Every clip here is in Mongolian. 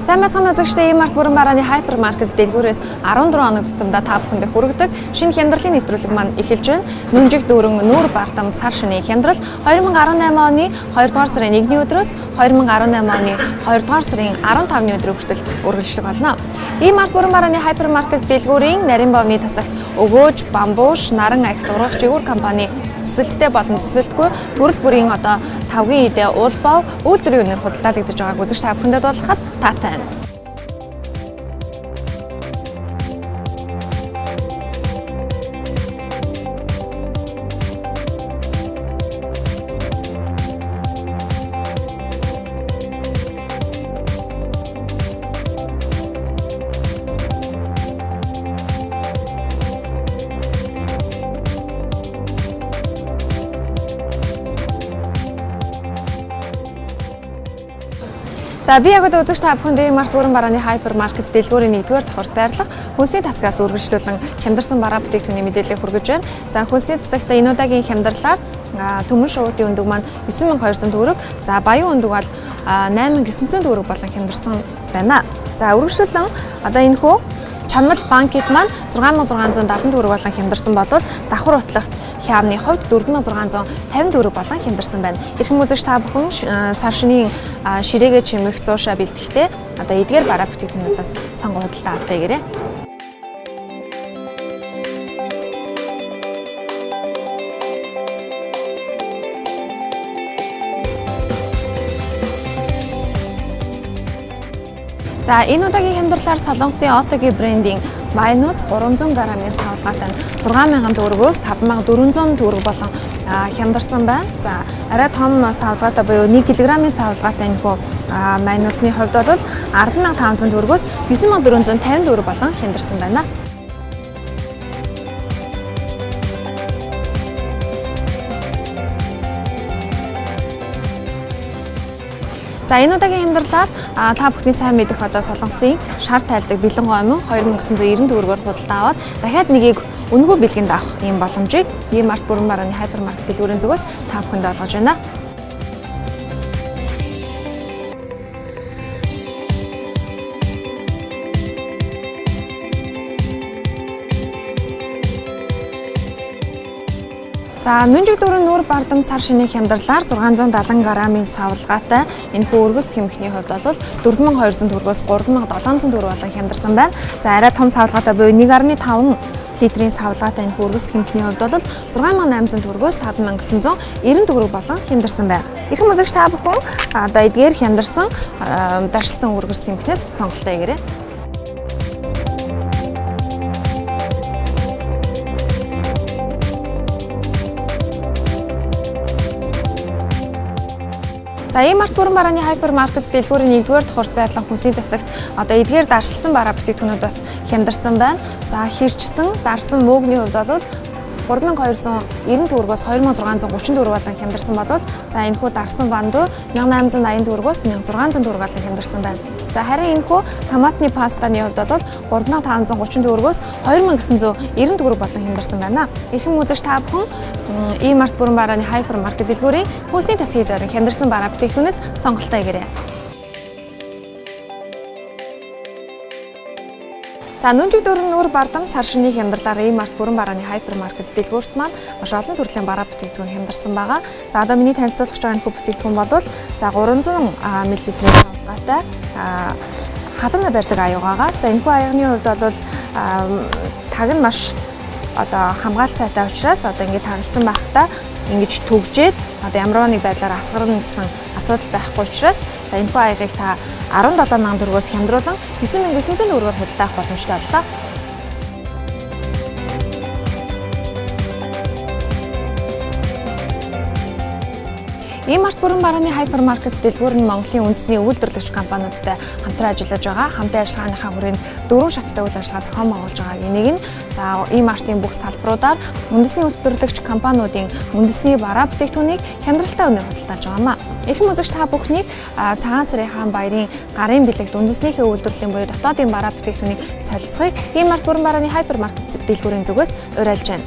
Сайн байцгаана үзэгчдээ Март бүрэн барааны хайпермаркет дэлгүүрээс 14 хоног тутамдаа та бүхэндээ хүргэдэг шинэ хямдралын нэвтрүүлэг маань эхэлж байна. Нүнжиг дүүрэн нүүр бардам сар шинэ хямдрал 2018 оны 2 дугаар сарын 1-ний өдрөөс 2018 оны 2 дугаар сарын 15-ны өдрөө хүртэл үргэлжлэх болно. Март бүрэн барааны хайпермаркет дэлгүүрийн нарийн бовны тасагт өгөөж, бамбууш, наран ахт ургах жигүүр компани төсөлттэй болон төсөлтгүй төрөл бүрийн 5-гийн идэ уул бов үйлдвэрийн үнээр худалдаалагдаж байгааг үзэгч та бүхэндээ дуулгахад таатай байна. За би яг үзэгч та бүхэнд Март бүрэн барааны хайпермаркет дэлгүүрийн 1-р давхарт байрлах хүнсний тасгаас үргэлжлүүлэн хямдарсан бараа бүтээгдэхүүний мэдээллийг хүргэж байна. За хүнсний тасагт энэ удаагийн хямдрлаар төмөн шуудын өндөг маань 9200 төгрөг, за баян өндөг бол 8900 төгрөг болон хямдарсан байна. За үргэлжлүүлэн энэ хүү чанмал банкет маань 6670 төгрөг болон хямдарсан болвол давхар утлагт хяамны хувьд 4650 төгрөг болон хямдарсан байна. Эрхэм үзэгч та бүхэн цар шинийн ширээгээ чимэх зуушаа бэлтгэхдээ эдгээр бараа бүтээгдэхүүнээс сонгон худалдаа авалтайгээрэй. За энэ удаагийн хямдралаар Солонгосын Отогийн брендийн майонез 300 г-ийн савлгаатай 6000 төгрөгөөс 5400 төгрөг болон хямдарсан байна. За арай том савлгаатай буюу 1 кг-ийн савлгаатай энэ майонезны хувьд бол 10500 төгрөгөөс 9450 төгрөг болон хямдарсан байна. За энэ удаагийн хямдралаар та бүхний сайн мэдэх Солонгосын шар тайлдаг бэлэн гомон 2990 төгрөгөөр худалдаа аваад дахиад нэгийг үнэгүй бэлгэнд авах ийм боломжийг Март бүрэн барааны хайпермаркет дэлгүүрийн зүгээс та бүхэнд олгож байна. За нүнжиг дүүрэн нүүр бардам сар шинэ хямдралаар 670 г-ийн савлгаатай энэ өргөс тэмхний хувьд бол 4200 төгрөгөөс 3700 төгрөг болон хямдарсан байна. За арай том савлгаатай буюу 1.5 литрийн савлгаатай энэ өргөс тэмхний хувьд бол 6800 төгрөгөөс 5990 төгрөг болон хямдарсан байна. Эрхэм үзэгч та бүхэн эдгээр хямдарсан даршилсан өргөс тэмхнээс сонголтоо хийгээрэй. За Март бүрэн барааны хайпермаркет дэлгүүрийн 1-р давхарт байрлах хүнсний тасагт эдгээр даршилсан бараа бүтээгдэхүүнүүд бас хямдарсан байна. За хэрчсэн, дарсан мөөгний хувьд бол 3290 төгрөгөөс 2630 төгрөг болон хямдарсан болвол за энэхүү дарсан банду 1880 төгрөгөөс 1600 төгрөг болон хямдарсан байна. За харин энэхүү томатны пастаны хувьд бол 3530 төгрөгөөс 2990 төгрөг болон хямдарсан байна. Эрхэм үзэгч та бүхэн Март бүрэн барааны хайпермаркет дэлгүүрийн хүнсний тасгийн зорин хямдарсан бараа бүтээгдэхүүнээс сонголтоо хийгээрэй. За нүнжиг дүүрэн нүүр бардам сар шинийн хямдралаар Март бүрэн барааны хайпермаркет дэлгүүрт маань маш олон төрлийн бараа бүтээгдэхүүн хямдарсан байгаа. За миний танилцуулах гэж байгаа энэ бүтээгдэхүүн бол за 300 мл-ийн савлгаатай халуун барьдаг аюугаа. За энэхүү аюуны хувьд бол таг нь маш хамгаалт сайтай учраас ингэж харилцсан байхдаа ингэж төгжээд ямар нэг байдлаар асгарна гэсэн асуудал байхгүй учраас энэхүү аягийг та 17000 төгрөгөөс хямдруулан 9900 төгрөгөөр худалдаа авах боломжтой боллоо. Март бүрэн барааны хайпермаркет дэлгүүр нь Монголын үндэсний үйлдвэрлэгч компаниудтай хамтран ажиллаж байгаа. Хамтын ажиллагааныхаа хүрээнд 4 шаттай үйл ажиллагаа зохион байгуулж байгааг нэг нь за Мартын бүх салбаруудаар үндэсний үйлдвэрлэгч компаниудын үндэсний бараа бүтээгдэхүүнийг хямдралтай үнээр худалдаалж байгаамаа. Эрхэм үзэгч та бүхнийг цагаан сарын хаан баярын гарын бэлэгт үндэснийхээ үйлдвэрлэлийн буюу дотоодын бараа бүтээгдэхүүнийг солилцохыг Март бүрэн барааны хайпермаркет дэлгүүрийн зүгээс уриалж байна.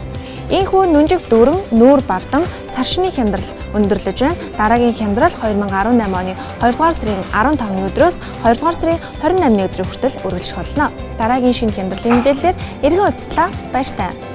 Ийхүү нүнжиг дүүрэн нүүр бардам сар шинийн хямдрал өндөрлөж байна. Дараагийн хямдрал 2018 оны 2 дугаар сарын 15-ны өдрөөс 2 дугаар сарын 28 өдрийн хүртэл үргэлжлэх болно. Дараагийн шинэ хямдралын мэдээллээр эргэн уулзлаа. Баяр таа.